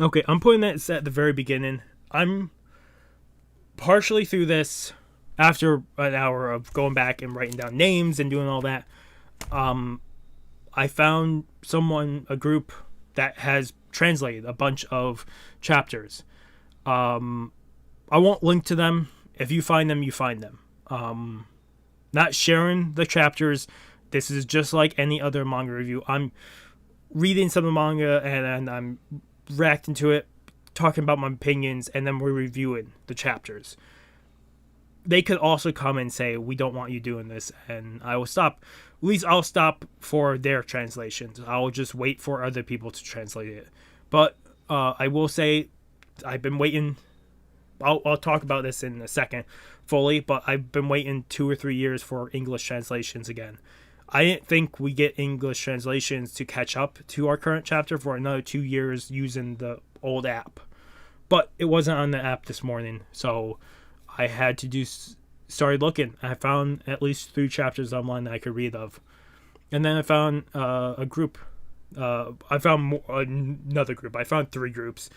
Okay, I'm putting that at the very beginning. I'm partially through this after an hour of going back and writing down names and doing all that. I found a group that has translated a bunch of chapters. I won't link to them. If you find them, you find them. Not sharing the chapters. This is just like any other manga review. I'm reading some of the manga and I'm reacting to it, talking about my opinions, and then we're reviewing the chapters. They could also come and say, we don't want you doing this, and I will stop. At least I'll stop for their translations. I'll just wait for other people to translate it. But I will say, I've been waiting. I'll talk about this in a second fully, but I've been waiting 2 or 3 years for English translations again. I didn't think we get English translations to catch up to our current chapter for another 2 years using the old app. But it wasn't on the app this morning, so I had to started looking. I found at least 3 chapters online that I could read of. And then I found a group. I found another group. I found 3 groups.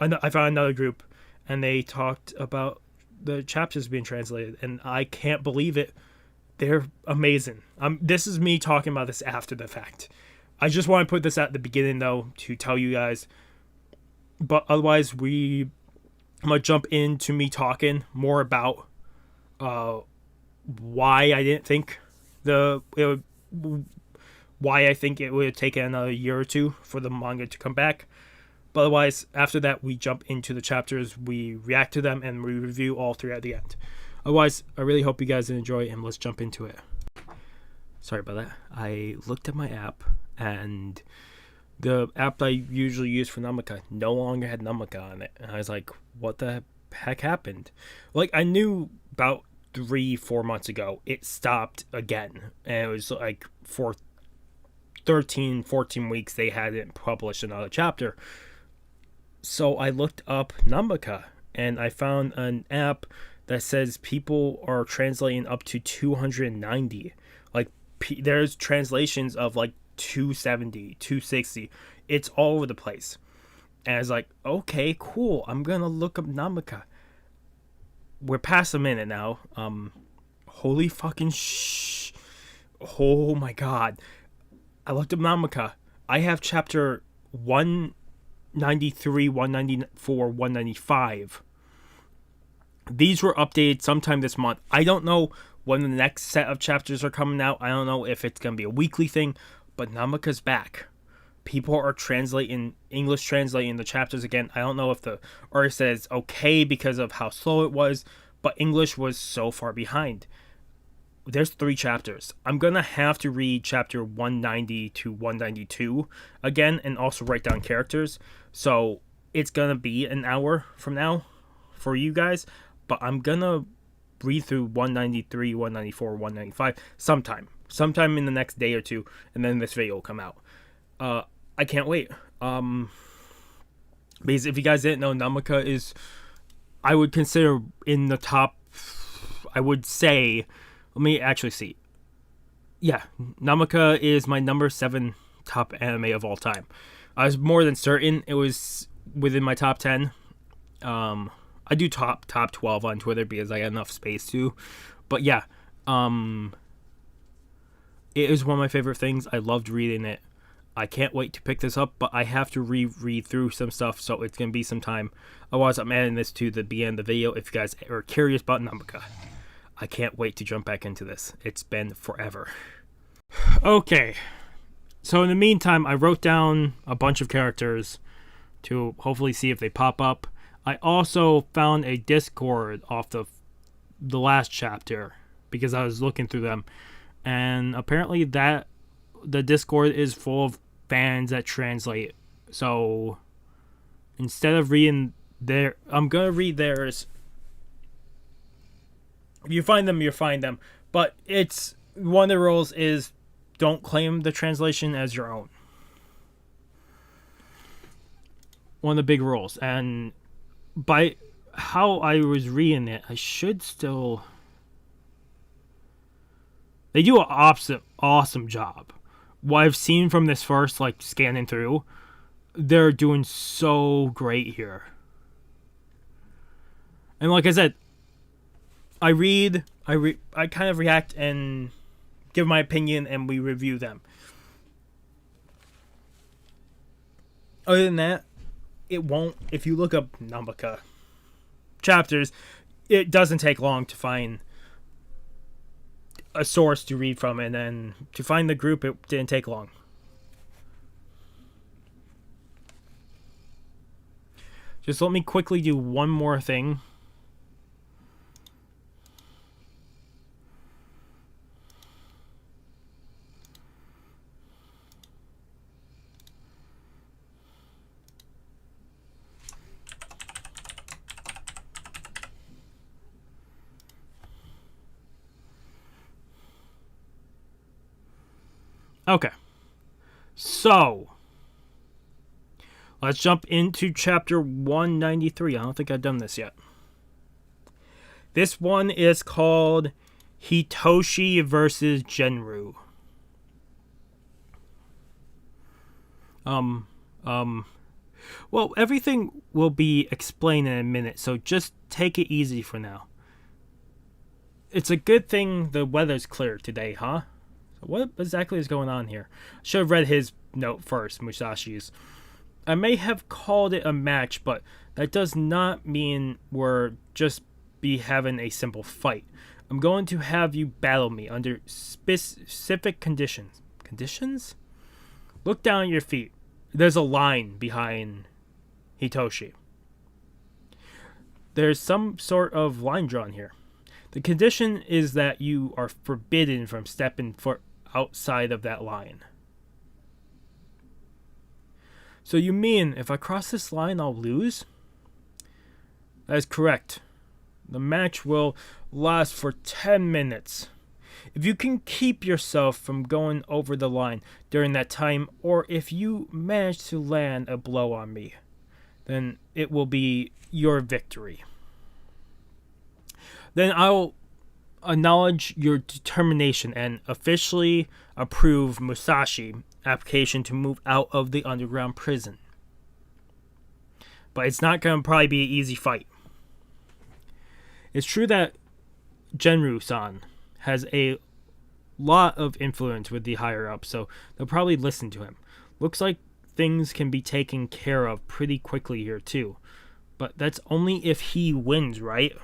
I found another group, and they talked about the chapters being translated, and I can't believe it. They're amazing. This is me talking about this after the fact. I just want to put this at the beginning, though, to tell you guys. But otherwise, I'm going to jump into me talking more about why I didn't think why I think it would have taken another year or 2 for the manga to come back. But otherwise, after that, we jump into the chapters, we react to them, and we review all 3 at the end. Otherwise, I really hope you guys enjoy, and let's jump into it. Sorry about that. I looked at my app, and the app I usually use for Nanbaka no longer had Nanbaka on it. And I was like, what the heck happened? Like, I knew about 3-4 months ago, it stopped again. And it was like, for 13-14 weeks, they hadn't published another chapter. So I looked up Nanbaka, and I found an app that says people are translating up to 290. Like, there's translations of like 270, 260. It's all over the place. And I was like, okay, cool. I'm gonna look up Nanbaka. We're past a minute now. Holy fucking oh my god. I looked up Nanbaka. I have chapter 193, 194, 195. These were updated sometime this month. I don't know when the next set of chapters are coming out. I don't know if it's going to be a weekly thing, but Nanbaka's back. People are English translating the chapters again. I don't know if the artist says okay because of how slow it was, but English was so far behind. There's 3 chapters. I'm going to have to read chapter 190 to 192 again and also write down characters. So it's going to be an hour from now for you guys. But I'm going to read through 193, 194, 195 sometime in the next day or 2, and then this video will come out. I can't wait. Because if you guys didn't know, Nanbaka is, I would consider in the top, I would say, let me actually see. Yeah, Nanbaka is my number 7 top anime of all time. I was more than certain it was within my top 10. I do top 12 on Twitter because I got enough space to. But yeah, it is one of my favorite things. I loved reading it. I can't wait to pick this up, but I have to read through some stuff, so it's going to be some time. Otherwise, I'm adding this to the beginning of the video if you guys are curious about Nanbaka. I can't wait to jump back into this. It's been forever. Okay, so in the meantime, I wrote down a bunch of characters to hopefully see if they pop up. I also found a Discord off the last chapter because I was looking through them, and apparently the Discord is full of fans that translate. So instead of reading I'm gonna read theirs. If you find them, you find them. But it's one of the rules is don't claim the translation as your own. One of the big rules. And by how I was reading it, I should still... They do an awesome job. what I've seen from this first, like, scanning through, they're doing so great here. And like I said, I kind of react and give my opinion, and we review them. Other than that, it won't. If you look up Nanbaka chapters, it doesn't take long to find a source to read from, and then to find the group, it didn't take long. Just let me quickly do one more thing. Okay, so let's jump into chapter 193. I don't think I've done this yet. This one is called Hitoshi versus Genrou. Well, everything will be explained in a minute, so just take it easy for now. It's a good thing the weather's clear today, huh? What exactly is going on here? Should have read his note first, Musashi's. I may have called it a match, but that does not mean we're just be having a simple fight. I'm going to have you battle me under specific conditions. Conditions? Look down at your feet. There's a line behind Hitoshi. There's some sort of line drawn here. The condition is that you are forbidden from stepping foot outside of that line. So you mean if I cross this line, I'll lose? That is correct. The match will last for 10 minutes. If you can keep yourself from going over the line during that time, or if you manage to land a blow on me, then it will be your victory. Then I'll acknowledge your determination and officially approve Musashi application to move out of the underground prison. But it's not going to probably be an easy fight. It's true that Genrou-san has a lot of influence with the higher ups, so they'll probably listen to him. Looks like things can be taken care of pretty quickly here too. But that's only if he wins, right?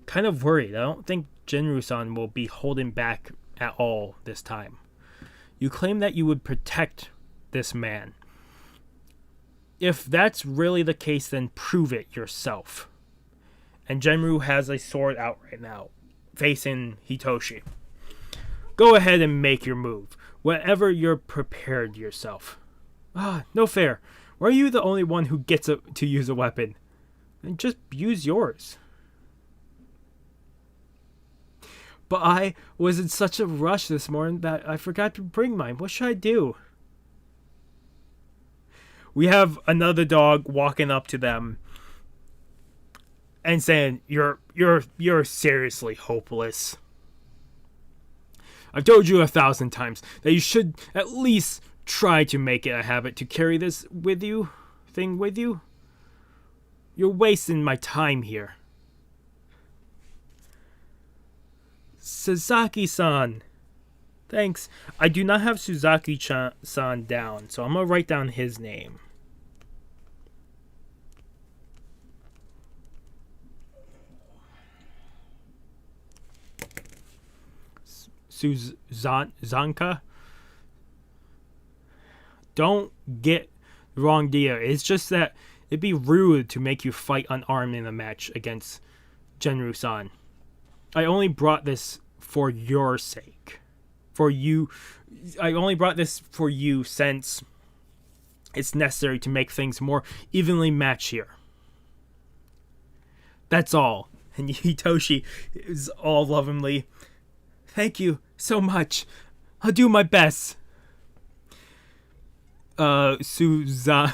Kind of worried. I don't think Genrou-san will be holding back at all this time. You claim that you would protect this man. If that's really the case, then prove it yourself. And Genrou has a sword out right now, facing Hitoshi. Go ahead and make your move, whenever you're prepared yourself. No fair. Why are you the only one who gets to use a weapon? And just use yours. But I was in such a rush this morning that I forgot to bring mine. What should I do? We have another dog walking up to them and saying, You're seriously hopeless. I've told you 1,000 times that you should at least try to make it a habit to carry this with you. You're wasting my time here. Sasaki-san. Thanks. I do not have Suzaki-san down, so I'm going to write down his name. Suzanka? Don't get the wrong idea. It's just that it'd be rude to make you fight unarmed in a match against Genrou-san. I only brought this for your sake. For you. I only brought this for you since it's necessary to make things more evenly matched here. That's all. And Hitoshi is all lovingly. Thank you so much. I'll do my best. Suzanka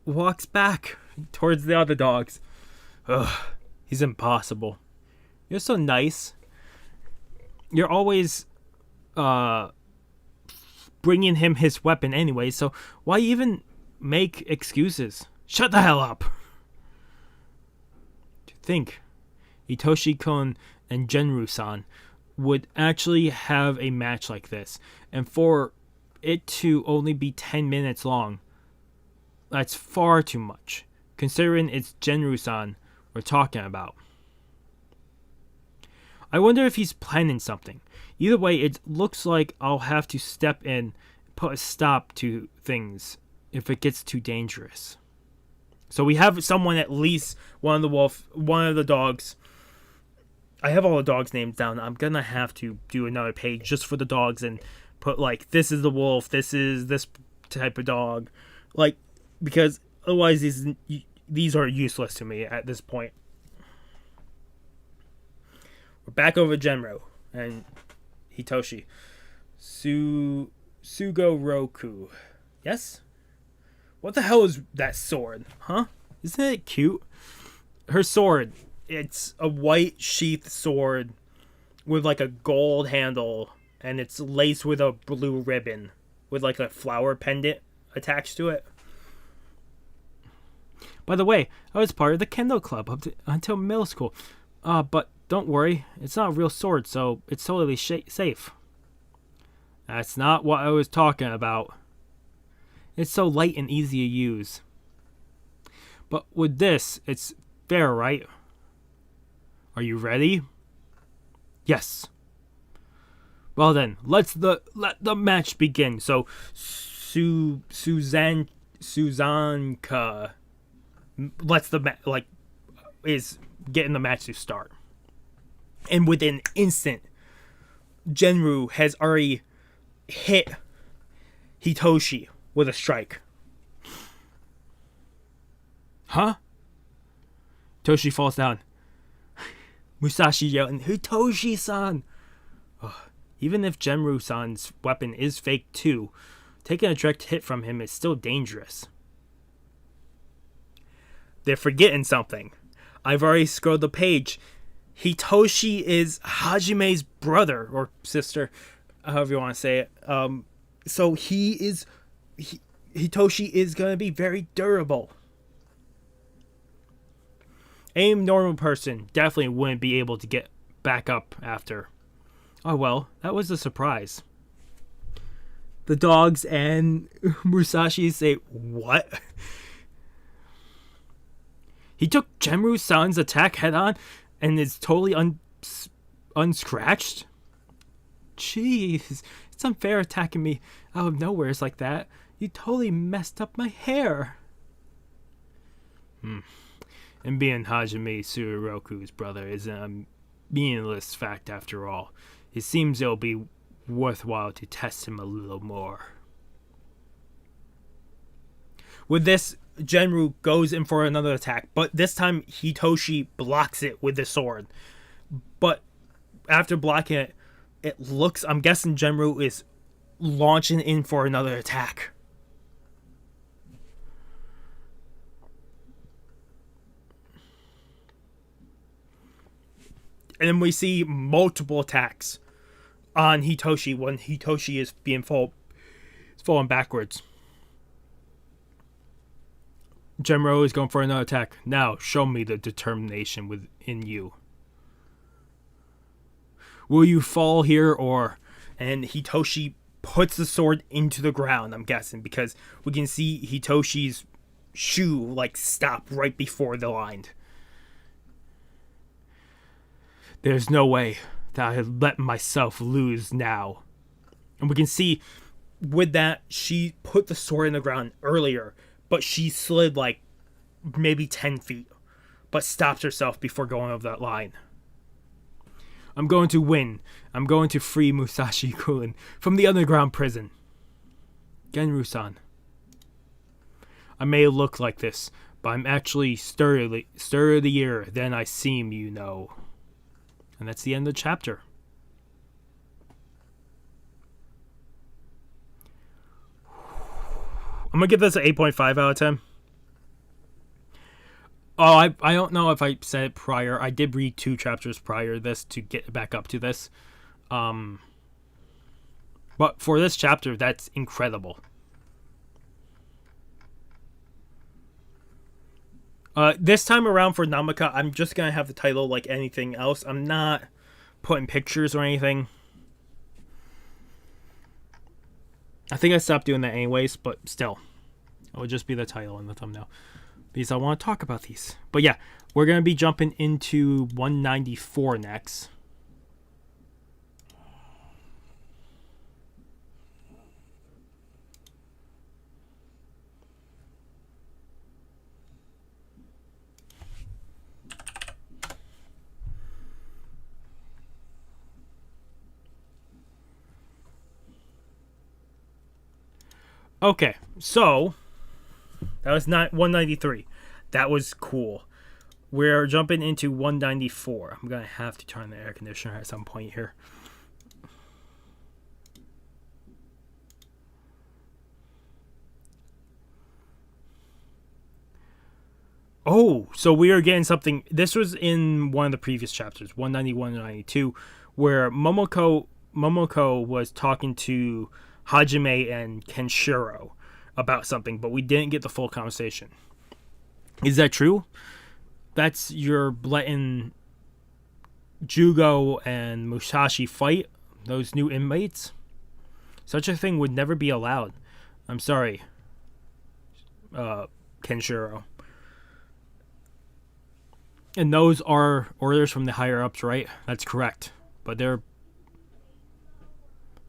walks back towards the other dogs. Ugh, he's impossible. You're so nice. You're always bringing him his weapon anyway, so why even make excuses? Shut the hell up! To think, Hitoshi-kun and Genrou-san would actually have a match like this, and for it to only be 10 minutes long, that's far too much, considering it's Genrou-san we're talking about. I wonder if he's planning something. Either way, it looks like I'll have to step in and put a stop to things if it gets too dangerous. So we have someone, at least one of the dogs. I have all the dogs' names down. I'm gonna have to do another page just for the dogs and put like, this is the wolf, this is this type of dog, like, because otherwise these are useless to me at this point. We're back over Genrou and Hitoshi. Sugoroku. Yes? What the hell is that sword? Huh? Isn't it cute? Her sword. It's a white sheath sword with like a gold handle, and it's laced with a blue ribbon with like a flower pendant attached to it. By the way, I was part of the Kendo Club until middle school. But don't worry, it's not a real sword, so it's totally safe. That's not what I was talking about. It's so light and easy to use. But with this, it's fair, right? Are you ready? Yes. Well then, let the match begin. So, Suzanka is getting the match to start. And within an instant, Genrou has already hit Hitoshi with a strike. Huh? Hitoshi falls down. Musashi yelling, Hitoshi-san! Even if Genrou-san's weapon is fake too, taking a direct hit from him is still dangerous. They're forgetting something. I've already scrolled the page. Hitoshi is Hajime's brother or sister, however you want to say it. So Hitoshi is going to be very durable. A normal person definitely wouldn't be able to get back up after. Oh well, that was a surprise. The dogs and Musashi say, what? He took Genrou-san's attack head on and is totally unscratched? Jeez, it's unfair attacking me out of nowhere like that. You totally messed up my hair. And being Hajime Tsururoku's brother isn't a meaningless fact after all. It seems it'll be worthwhile to test him a little more. With this, Genrou goes in for another attack, but this time Hitoshi blocks it with the sword. But after blocking it, I'm guessing Genrou is launching in for another attack. And then we see multiple attacks on Hitoshi when Hitoshi is falling backwards. Genrou is going for another attack. Now, show me the determination within you. Will you fall here or... And Hitoshi puts the sword into the ground, I'm guessing, because we can see Hitoshi's shoe, stop right before the line. There's no way that I had let myself lose now. And we can see, with that, she put the sword in the ground earlier, but she slid maybe 10 feet, but stopped herself before going over that line. I'm going to win. I'm going to free Musashi-kun from the underground prison. Genrou-san. I may look like this, but I'm actually sturdier than I seem, you know. And that's the end of the chapter. I'm going to give this an 8.5 out of 10. Oh, I don't know if I said it prior. I did read 2 chapters prior to this to get back up to this. But for this chapter, that's incredible. This time around for Nanbaka, I'm just gonna have the title like anything else. I'm not putting pictures or anything. I think I stopped doing that anyways, but still. It would just be the title and the thumbnail. Because I want to talk about these. But yeah, we're gonna be jumping into 194 next. Okay, so that was 193. That was cool. We're jumping into 194. I'm going to have to turn the air conditioner at some point here. Oh, so we are getting something. This was in one of the previous chapters, 191 and 92, where Momoko was talking to Hajime and Kenshiro about something, but we didn't get the full conversation. Is that true? That's your letting Jugo and Musashi fight those new inmates? Such a thing would never be allowed. I'm sorry, Kenshiro. And those are orders from the higher ups, right? That's correct. But they're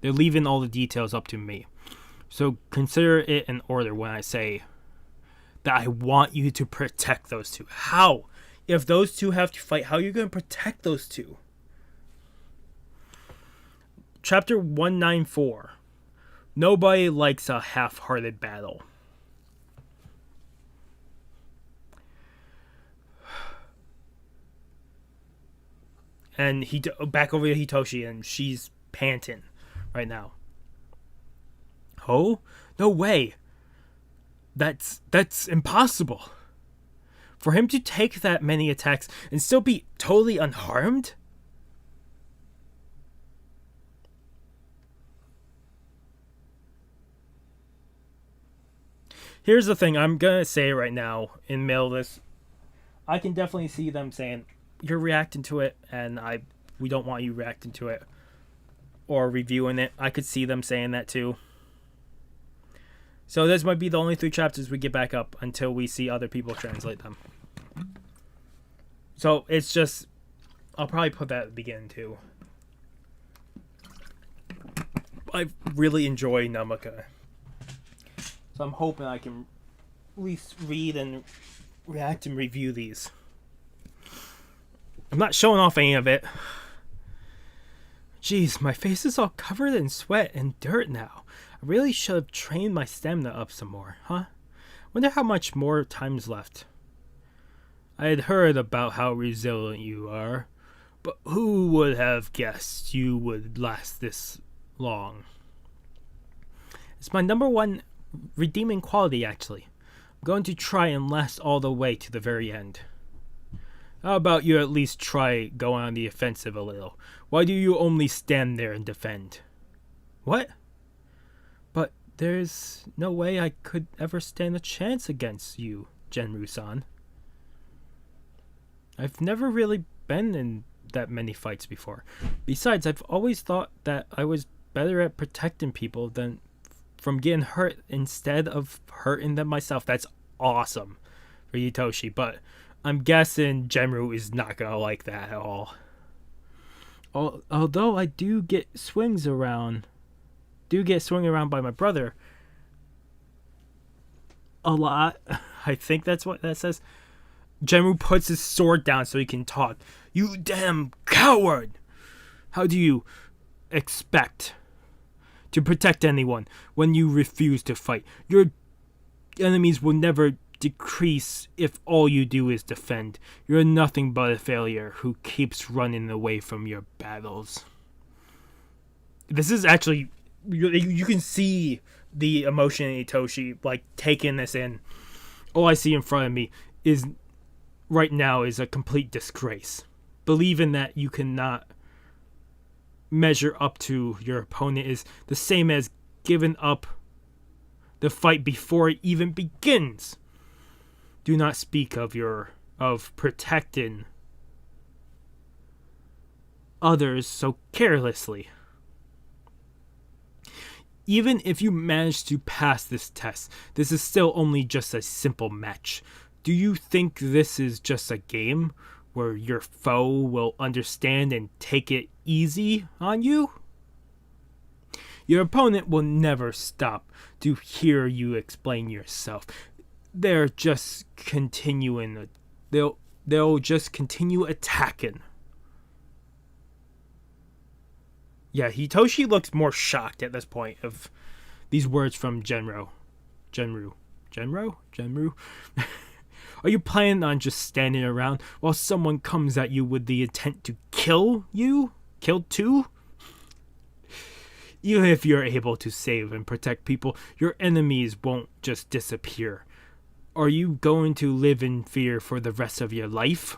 leaving all the details up to me. So consider it an order when I say that I want you to protect those two. How? If those two have to fight, how are you going to protect those two? Chapter 194. Nobody likes a half-hearted battle. And back over to Hitoshi, and she's panting right now. Oh? No way. That's impossible. For him to take that many attacks and still be totally unharmed? Here's the thing, I'm gonna say right now in the middle of this, I can definitely see them saying, you're reacting to it, and we don't want you reacting to it or reviewing it. I could see them saying that too. So this might be the only 3 chapters we get back up until we see other people translate them. So it's just, I'll probably put that at the beginning too. I really enjoy Nanbaka. So I'm hoping I can at least read and react and review these. I'm not showing off any of it. Jeez, my face is all covered in sweat and dirt now. I really should have trained my stamina up some more, huh? Wonder how much more time's left. I had heard about how resilient you are, but who would have guessed you would last this long? It's my number 1 redeeming quality, actually. I'm going to try and last all the way to the very end. How about you at least try going on the offensive a little? Why do you only stand there and defend? What? But there's no way I could ever stand a chance against you, Genrou-san. I've never really been in that many fights before. Besides, I've always thought that I was better at protecting people than from getting hurt instead of hurting them myself. That's awesome for Hitoshi, but I'm guessing Genrou is not gonna like that at all. Although I do get swung around by my brother a lot. I think that's what that says. Genrou puts his sword down so he can talk. You damn coward! How do you expect to protect anyone when you refuse to fight? Your enemies will never decrease if all you do is defend. You're nothing but a failure who keeps running away from your battles. This is actually, you can see the emotion in Hitoshi, like, taking this in. All I see in front of me is right now is a complete disgrace. Believing that you cannot measure up to your opponent is the same as giving up the fight before it even begins. Do not speak of protecting others so carelessly. Even if you manage to pass this test, this is still only just a simple match. Do you think this is just a game where your foe will understand and take it easy on you? Your opponent will never stop to hear you explain yourself. They'll just continue attacking. Yeah, Hitoshi looks more shocked at this point of these words from Genrou. Are you planning on just standing around while someone comes at you with the intent to kill you? Kill too? Even if you're able to save and protect people, your enemies won't just disappear. Are you going to live in fear for the rest of your life?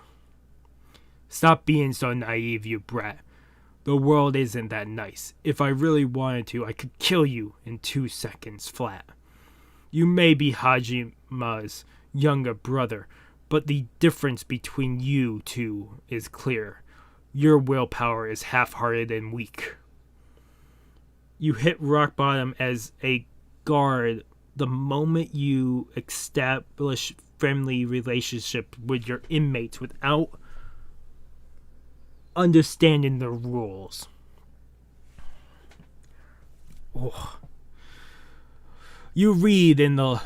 Stop being so naive, you brat. The world isn't that nice. If I really wanted to, I could kill you in 2 seconds flat. You may be Hajima's younger brother, but the difference between you two is clear. Your willpower is half-hearted and weak. You hit rock bottom as a guard the moment you establish friendly relationship with your inmates without understanding the rules. Oh. You read in the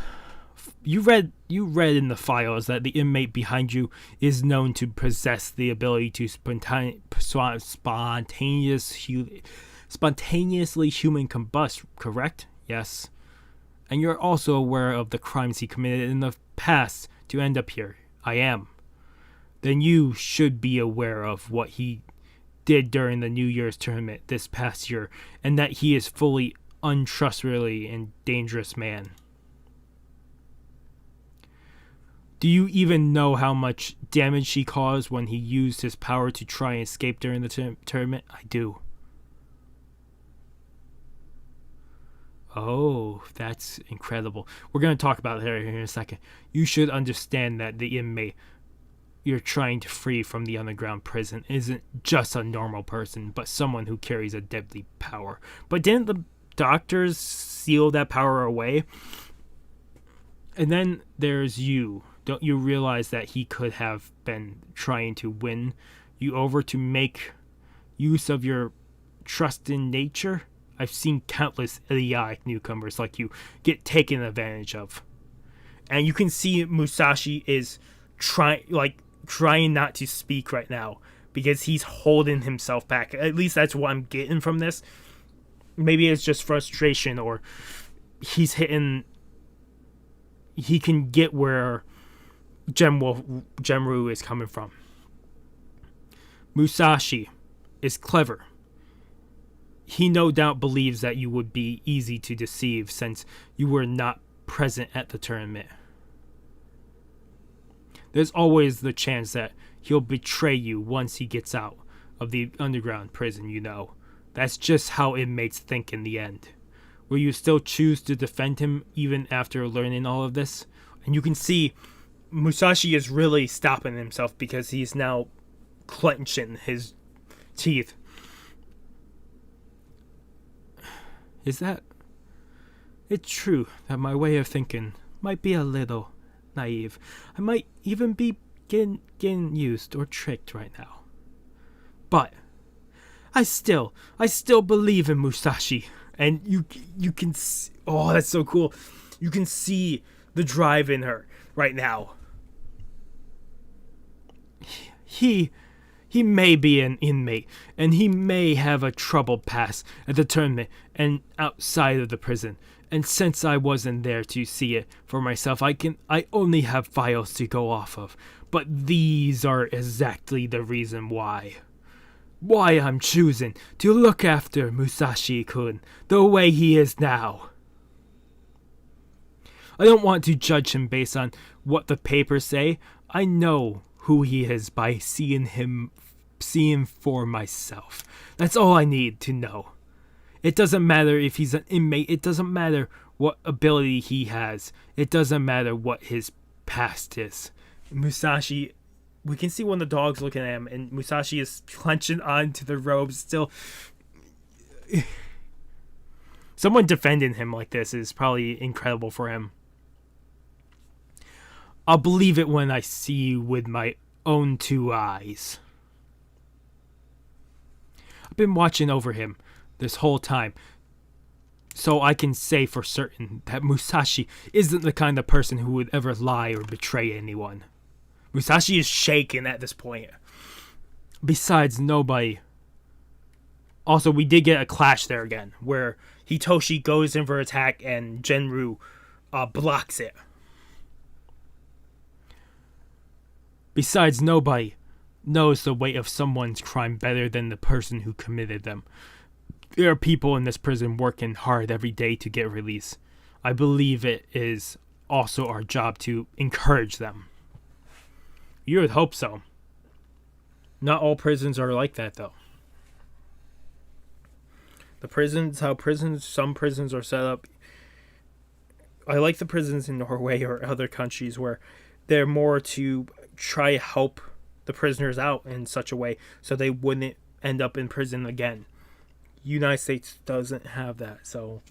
files that the inmate behind you is known to possess the ability to spontaneously human combust, correct? Yes. And you're also aware of the crimes he committed in the past to end up here. I am. Then you should be aware of what he did during the New Year's tournament this past year, and that he is fully untrustworthy and dangerous man. Do you even know how much damage he caused when he used his power to try and escape during the tournament? I do. Oh, that's incredible. We're going to talk about that here in a second. You should understand that the inmate you're trying to free from the underground prison isn't just a normal person, but someone who carries a deadly power. But didn't the doctors seal that power away? And then there's you. Don't you realize that he could have been trying to win you over to make use of your trust in nature? I've seen countless idiotic newcomers like you get taken advantage of. And you can see Musashi is trying not to speak right now because he's holding himself back. At least that's what I'm getting from this. Maybe it's just frustration, or he can get where Genrou is coming from. Musashi is clever. He no doubt believes that you would be easy to deceive since you were not present at the tournament. There's always the chance that he'll betray you once he gets out of the underground prison, you know. That's just how inmates think in the end. Will you still choose to defend him even after learning all of this? And you can see Musashi is really stopping himself because he's now clenching his teeth. Is that... It's true that my way of thinking might be a little naive. I might even be getting used or tricked right now. But I still believe in Musashi. And you can see, oh, that's so cool. You can see the drive in her right now. He may be an inmate, and he may have a troubled past at the tournament and outside of the prison. And since I wasn't there to see it for myself, I only have files to go off of. But these are exactly the reason why I'm choosing to look after Musashi-kun the way he is now. I don't want to judge him based on what the papers say. I know who he is by seeing him seeing for myself. That's all I need to know. It doesn't matter if he's an inmate. It doesn't matter what ability he has. It doesn't matter what his past is. Musashi, we can see one of the dogs looking at him, and Musashi is clenching onto the robes still. Someone defending him like this is probably incredible for him. I'll believe it when I see you with my own two eyes. I've been watching over him this whole time, so I can say for certain that Musashi isn't the kind of person who would ever lie or betray anyone. Musashi is shaken at this point. Besides, nobody... Also, we did get a clash there again, where Hitoshi goes in for attack and Genrou blocks it. Besides, nobody knows the weight of someone's crime better than the person who committed them. There are people in this prison working hard every day to get released. I believe it is also our job to encourage them. You would hope so. Not all prisons are like that, though. Some prisons are set up. I like the prisons in Norway or other countries where they're more to try to help the prisoners out in such a way so they wouldn't end up in prison again. United States doesn't have that, so...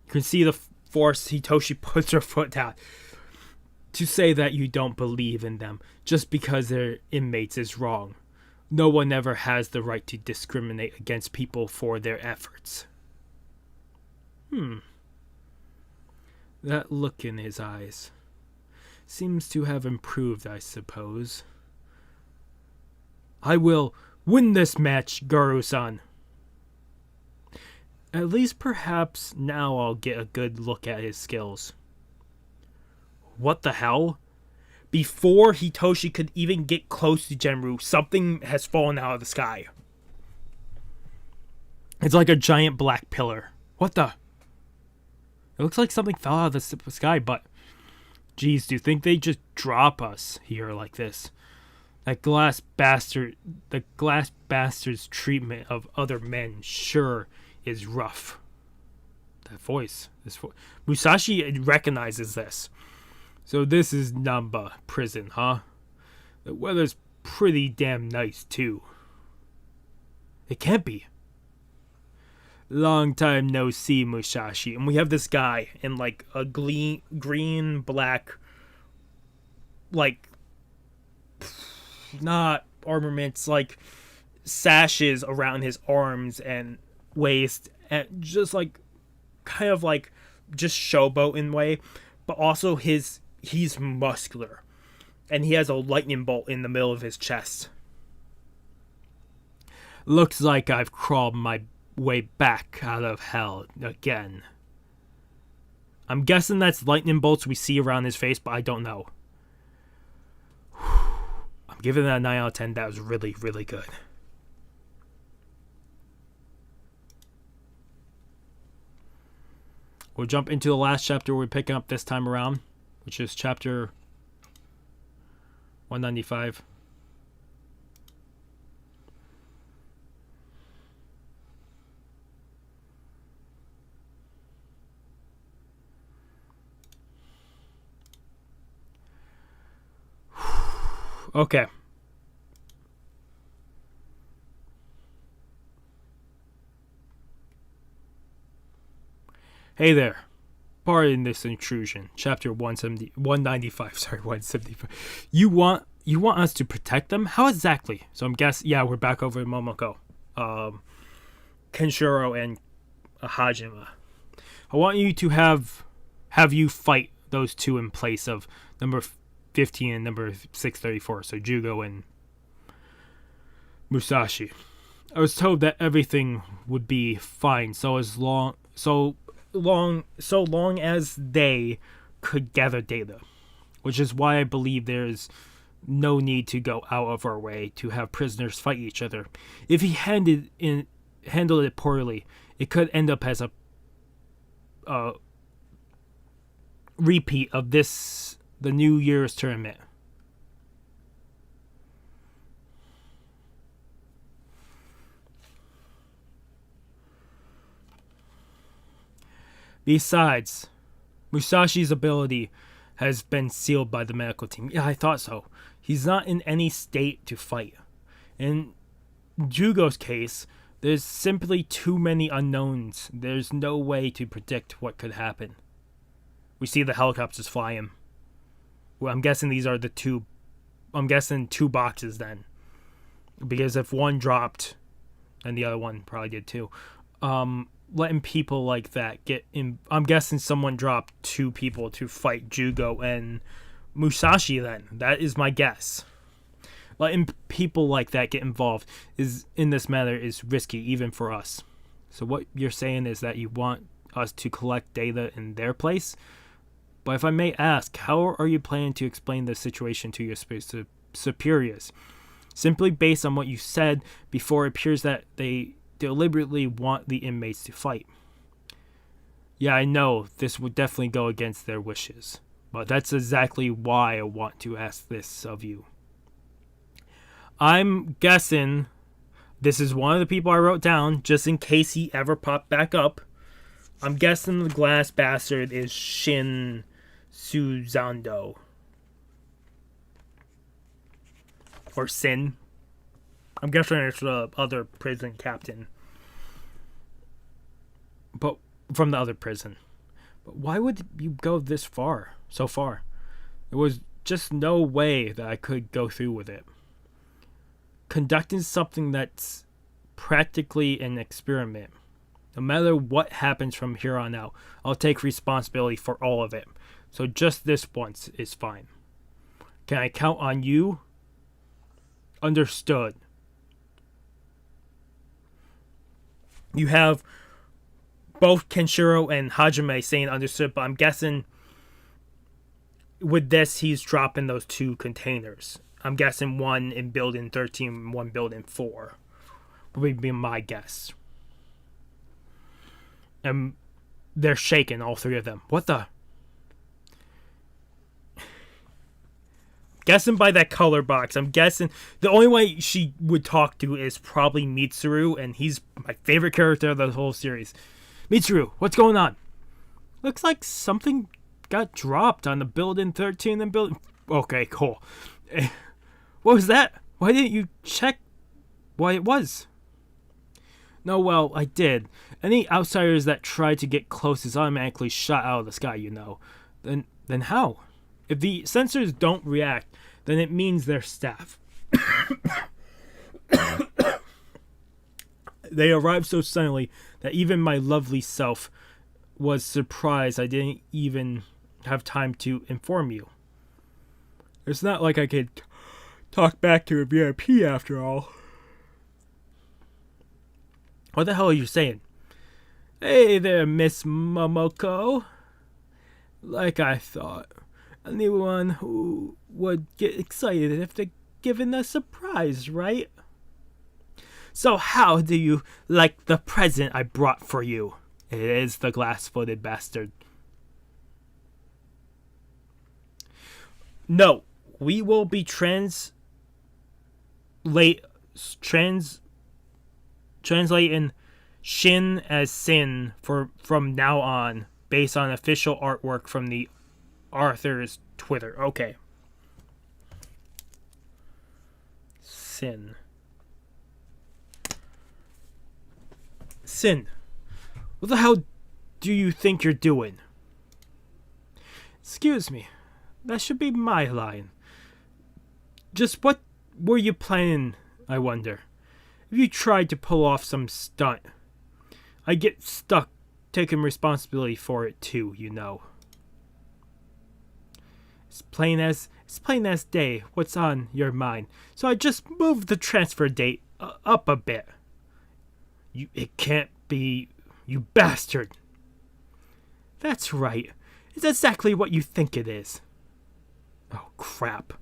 You can see the force Hitoshi puts her foot down. To say that you don't believe in them just because they're inmates is wrong. No one ever has the right to discriminate against people for their efforts. That look in his eyes seems to have improved, I suppose. I will win this match, Guru-san. At least perhaps now I'll get a good look at his skills. What the hell? Before Hitoshi could even get close to Genrou, something has fallen out of the sky. It's like a giant black pillar. What the? It looks like something fell out of the sky, but... Geez, do you think they just drop us here like this? The glass bastard's treatment of other men sure is rough. That voice. Musashi recognizes this. So this is Nanba prison, huh? The weather's pretty damn nice, too. It can't be. Long time no see, Musashi. And we have this guy in like a green, black, like, not armaments, like sashes around his arms and waist, and just like, kind of like, just showboat in a way, but also he's muscular, and he has a lightning bolt in the middle of his chest. Looks like I've crawled my way back out of hell again. I'm guessing that's lightning bolts we see around his face, but I don't know. I'm giving that a 9 out of 10. That was really, really good. We'll jump into the last chapter we're picking up this time around, which is chapter 195. Okay. Hey there. Pardon this intrusion. Chapter 195. Sorry, 175. You want us to protect them? How exactly? So I'm guessing, yeah, we're back over in Momoko. Kenshiro and Hajime. I want you to have you fight those two in place of number 15 and number 634. So Jugo and Musashi. I was told that everything would be fine so long as they could gather data, which is why I believe there's no need to go out of our way to have prisoners fight each other. If he handled it poorly, it could end up as a repeat of the New Year's tournament. Besides, Musashi's ability has been sealed by the medical team. Yeah, I thought so. He's not in any state to fight. In Jugo's case, there's simply too many unknowns. There's no way to predict what could happen. We see the helicopters fly him. Well, I'm guessing these are two boxes then. Because if one dropped, and the other one probably did too, letting people like that get in. I'm guessing someone dropped 2 people to fight Jugo and Musashi then. That is my guess. Letting people like that get involved in this matter is risky even for us. So what you're saying is that you want us to collect data in their place? But if I may ask, how are you planning to explain the situation to your superiors? Simply based on what you said before, it appears that they deliberately want the inmates to fight. Yeah, I know this would definitely go against their wishes, but that's exactly why I want to ask this of you. I'm guessing this is one of the people I wrote down just in case he ever popped back up. I'm guessing the glass bastard is Shin Suzando. Or Sin. I'm guessing it's the other prison captain. But from the other prison. But why would you go this far? So far? There was just no way that I could go through with it. Conducting something that's practically an experiment. No matter what happens from here on out, I'll take responsibility for all of it. So just this once is fine. Can I count on you? Understood. You have both Kenshiro and Hajime saying understood, but I'm guessing with this he's dropping those 2 containers. I'm guessing one in building 13 and one building 4. Would be my guess. And they're shaking, all 3 of them. What the? Guessing by that color box, I'm guessing the only way she would talk to is probably Mitsuru, and he's my favorite character of the whole series. Mitsuru, what's going on? Looks like something got dropped on the building 13 and building... Okay, cool. What was that? Why didn't you check what it was? No, well, I did. Any outsiders that try to get close is automatically shot out of the sky, you know. Then how? If the sensors don't react, then it means they're staff. They arrived so suddenly that even my lovely self was surprised I didn't even have time to inform you. It's not like I could talk back to a VIP after all. What the hell are you saying? Hey there, Miss Momoko. Like I thought. Anyone who would get excited if they're given a surprise, right? So how do you like the present I brought for you? It is the glass-footed bastard. No, we will be translating Shin as Sin from now on, based on official artwork from the Arthur's Twitter. Okay. Sin. What the hell do you think you're doing? Excuse me. That should be my line. Just what were you planning, I wonder? If you tried to pull off some stunt, I get stuck taking responsibility for it too, you know. It's plain as day what's on your mind. So I just moved the transfer date up a bit. It can't be, you bastard. That's right. It's exactly what you think it is. Oh, crap.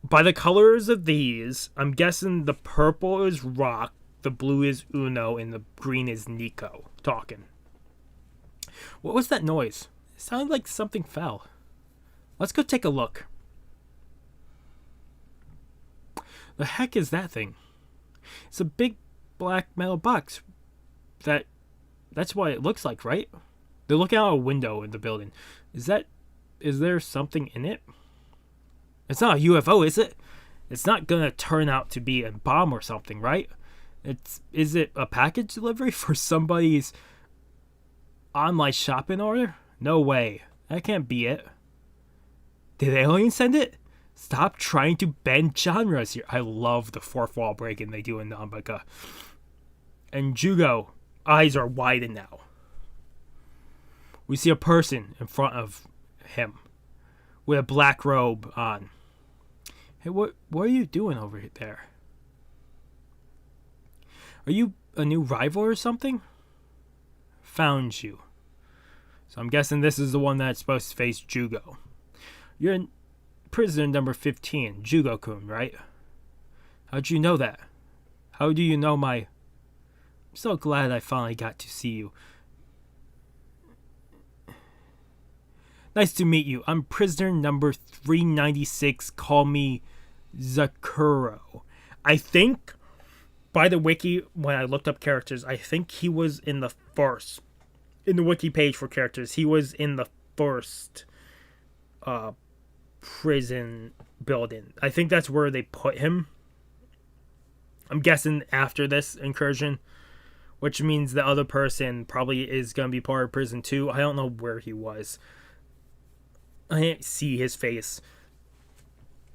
By the colors of these, I'm guessing the purple is Rock, the blue is Uno, and the green is Nico talking. What was that noise? Sounded like something fell. Let's go take a look. The heck is that thing? It's a big black metal box. That's what it looks like, right? They're looking out a window in the building. Is there something in it? It's not a UFO, is it? It's not gonna turn out to be a bomb or something, right? Is it a package delivery for somebody's online shopping order? No way. That can't be it. Did aliens send it? Stop trying to bend genres here. I love the fourth wall breaking they do in Nanbaka. And Jugo, eyes are widened now. We see a person in front of him with a black robe on. Hey, what are you doing over there? Are you a new rival or something? Found you. So I'm guessing this is the one that's supposed to face Jugo. You're in prisoner number 15, Jugo-kun, right? How'd you know that? How do you know my... I'm so glad I finally got to see you. Nice to meet you. I'm prisoner number 396. Call me Zakuro. I think, by the wiki, when I looked up characters, I think he was in the first. In the wiki page for characters, he was in the first prison building. I think that's where they put him. I'm guessing after this incursion, which means the other person probably is going to be part of prison too. I don't know where he was. I didn't see his face.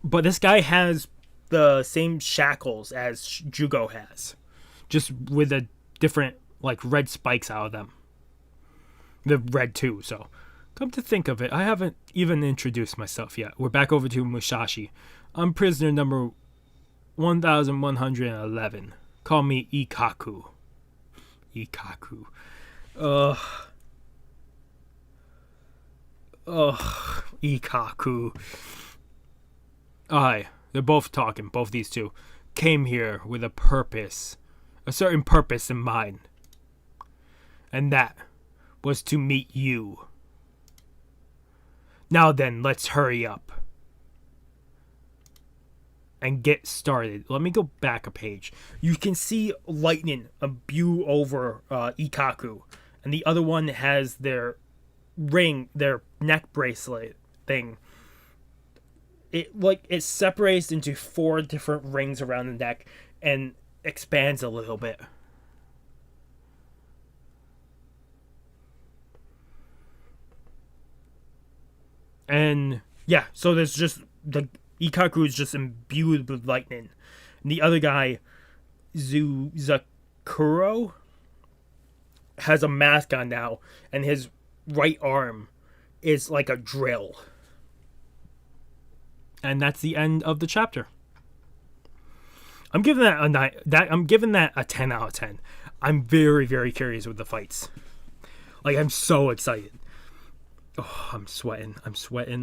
But this guy has the same shackles as Jugo has. Just with a different, like, red spikes out of them. The red too, so... Come to think of it, I haven't even introduced myself yet. We're back over to Musashi. I'm prisoner number 1111. Call me Ikaku. Ikaku. Ikaku. They're both talking, both these two. Came here with a purpose. A certain purpose in mind. And that was to meet you. Now then, let's hurry up. And get started. Let me go back a page. You can see lightning imbue over Ikaku. And the other one has their ring, their neck bracelet thing. It separates into 4 different rings around the neck and expands a little bit. And yeah, so there's just the Ikaku is just imbued with lightning. And the other guy, Zakuro, has a mask on now, and his right arm is like a drill. And that's the end of the chapter. I'm giving that a 10 out of 10. I'm very, very curious with the fights. Like, I'm so excited. Oh, I'm sweating.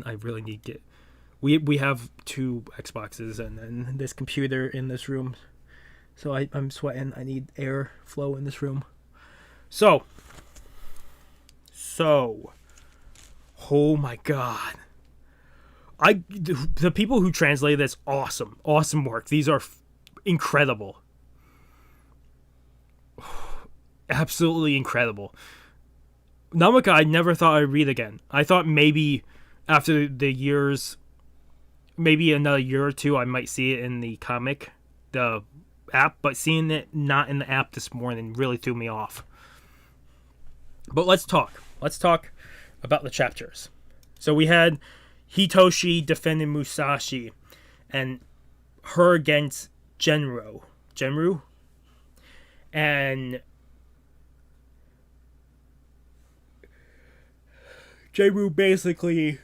I really need to get... We have 2 Xboxes and then this computer in this room. So I'm sweating. I need air flow in this room. So. Oh my god. The people who translated this, awesome work. These are incredible. Absolutely incredible. Nanbaka, I never thought I'd read again. I thought maybe after the years, maybe another year or 2, I might see it in the comic, the app, but seeing it not in the app this morning really threw me off. But let's talk about the chapters. So we had Hitoshi defending Musashi and her against Genrou. And Genrou basically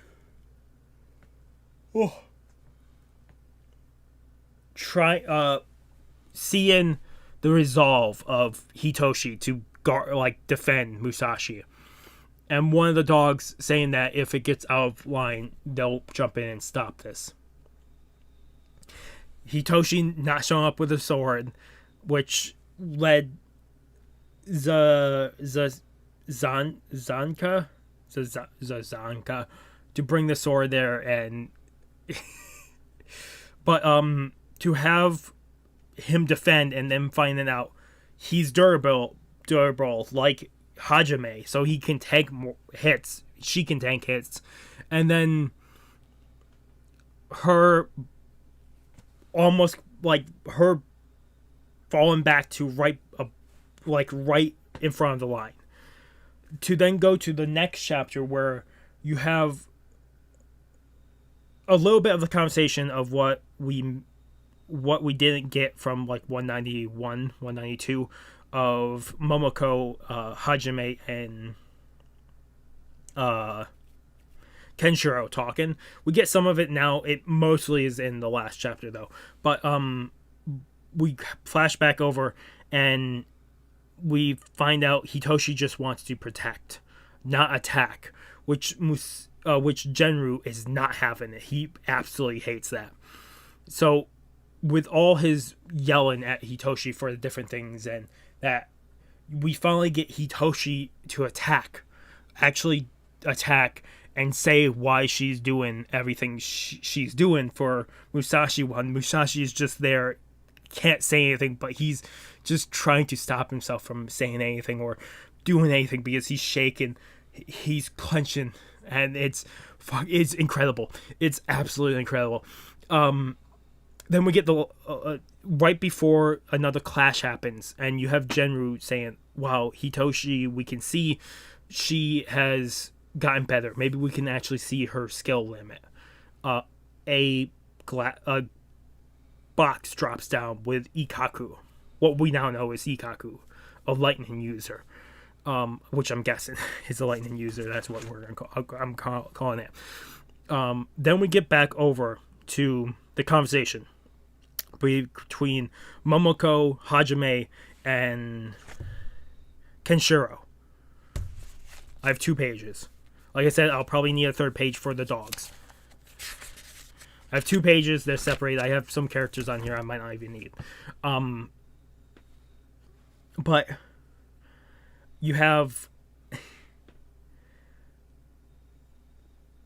seeing the resolve of Hitoshi to defend Musashi. And one of the dogs saying that if it gets out of line, they'll jump in and stop this. Hitoshi not showing up with a sword, which led Zanka Zazanka to bring the sword there, and but to have him defend and then finding out he's durable like Hajime, so he can tank more hits. She can tank hits, and then her almost like her falling back to right in front of the line. To then go to the next chapter where you have a little bit of the conversation of what we didn't get from like 191, 192 of Momoko, Hajime, and Kenshiro talking. We get some of it now. It mostly is in the last chapter though. But we flash back over and we find out Hitoshi just wants to protect, not attack, which Genrou is not having it. He absolutely hates that. So with all his yelling at Hitoshi for the different things, and that we finally get Hitoshi to actually attack and say why she's doing everything she's doing for Musashi. When Musashi is just there, can't say anything, but he's just trying to stop himself from saying anything or doing anything because he's shaking, he's clenching, and it's incredible. It's absolutely incredible. Then we get the right before another clash happens, and you have Genrou saying, "Wow, Hitoshi, we can see she has gotten better. Maybe we can actually see her skill limit." A box drops down with Ikaku, what we now know is Ikaku, a lightning user, which I'm guessing is a lightning user. That's what I'm calling it. Then we get back over to the conversation between Momoko, Hajime, and Kenshiro. I have 2 pages. Like I said, I'll probably need a 3rd page for the dogs. I have 2 pages. They're separated. I have some characters on here I might not even need. But you have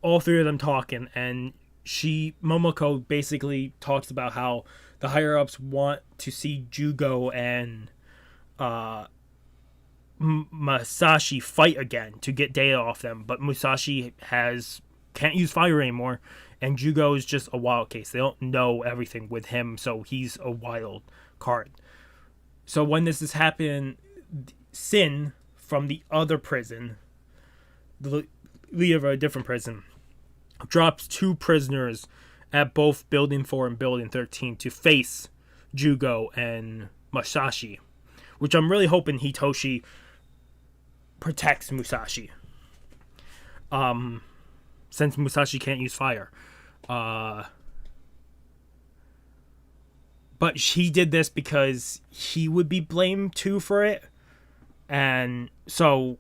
all 3 of them talking, and Momoko basically talks about how the higher-ups want to see Jugo and Musashi fight again to get data off them, but Musashi can't use fire anymore, and Jugo is just a wild case. They don't know everything with him, so he's a wild card. So when this is happening, Sin from the other prison, the leader of a different prison, drops 2 prisoners at both Building 4 and Building 13 to face Jugo and Musashi, which I'm really hoping Hitoshi protects Musashi, since Musashi can't use fire. But he did this because he would be blamed too for it, and so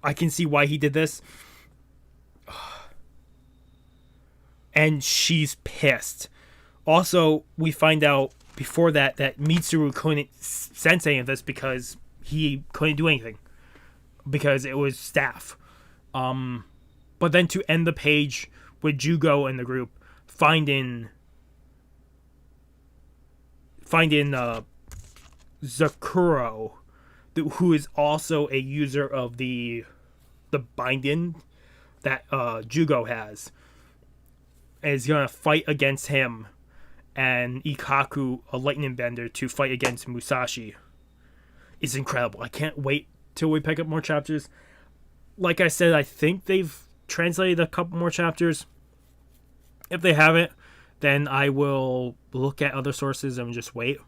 I can see why he did this. And she's pissed. Also, we find out before that Mitsuru couldn't sense any of this because he couldn't do anything, because it was staff. But then to end the page with Jugo and the group finding Zakuro, who is also a user of the binding that Jugo has, is going to fight against him, and Ikaku, a lightning bender, to fight against Musashi. It's incredible. I can't wait till we pick up more chapters. Like I said, I think they've translated a couple more chapters. If they haven't, then I will look at other sources and just wait.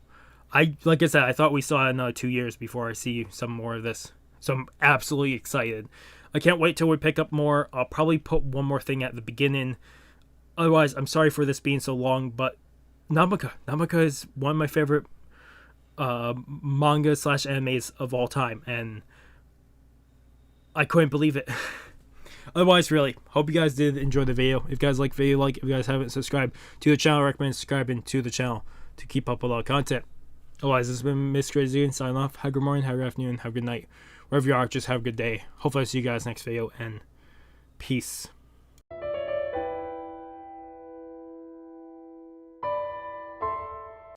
Like I said, I thought we saw another 2 years before I see some more of this. So I'm absolutely excited. I can't wait till we pick up more. I'll probably put one more thing at the beginning. Otherwise, I'm sorry for this being so long, but Nanbaka is one of my favorite manga / animes of all time, and I couldn't believe it. Otherwise, really, hope you guys did enjoy the video. If you guys like the video, if you guys haven't subscribed to the channel, I recommend subscribing to the channel to keep up with all the content. Otherwise, this has been Mr. Crazy and signing off. Have a good morning, have a good afternoon, have a good night. Wherever you are, just have a good day. Hopefully I see you guys next video, and Peace.